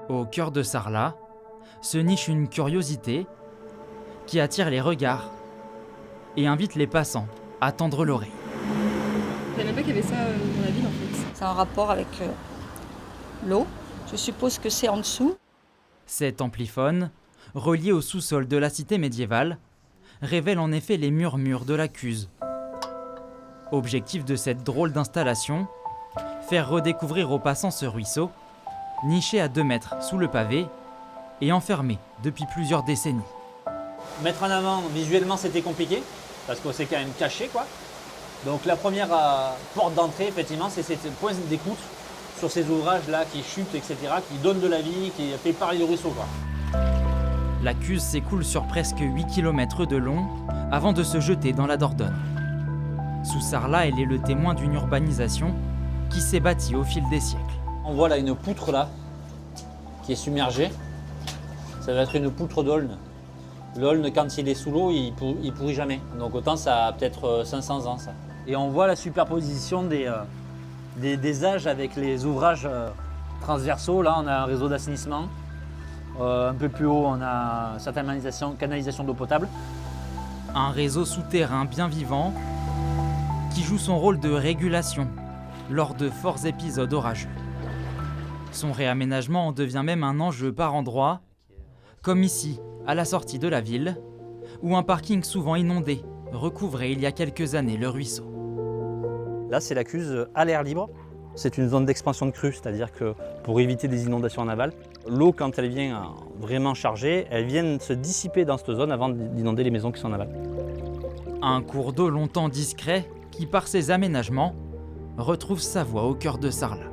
Au cœur de Sarlat se niche une curiosité qui attire les regards et invite les passants à tendre l'oreille. Je ne savais même pas qu'il y avait ça dans la ville en fait. C'est un rapport avec l'eau. Je suppose que c'est en dessous. Cet ampliphone, relié au sous-sol de la cité médiévale, révèle en effet les murmures de la Cuse. Objectif de cette drôle d'installation, faire redécouvrir aux passants ce ruisseau, niché à 2 mètres sous le pavé et enfermé depuis plusieurs décennies. Mettre en avant visuellement c'était compliqué, parce que c'est quand même caché quoi. Donc la première porte d'entrée effectivement c'est cette point d'écoute sur ces ouvrages là qui chutent etc, qui donnent de la vie, qui fait parler du ruisseau quoi. La Cuse s'écoule sur presque 8 km de long avant de se jeter dans la Dordogne. Sous Sarlat, elle est le témoin d'une urbanisation qui s'est bâtie au fil des siècles. On voit là une poutre là qui est submergée. Ça va être une poutre d'aulne. L'aulne quand il est sous l'eau il pourrit jamais. Donc autant ça a peut-être 500 ans ça. Et on voit la superposition des âges avec les ouvrages transversaux. Là on a un réseau d'assainissement. Un peu plus haut on a certaines canalisations d'eau potable. Un réseau souterrain bien vivant qui joue son rôle de régulation lors de forts épisodes orageux. Son réaménagement en devient même un enjeu par endroits, comme ici, à la sortie de la ville, où un parking souvent inondé recouvrait il y a quelques années le ruisseau. Là c'est la Cuse à l'air libre. C'est une zone d'expansion de crue, c'est-à-dire que pour éviter des inondations en aval, l'eau quand elle vient vraiment chargée, elle vient se dissiper dans cette zone avant d'inonder les maisons qui sont en aval. Un cours d'eau longtemps discret qui, par ses aménagements, retrouve sa voie au cœur de Sarlat.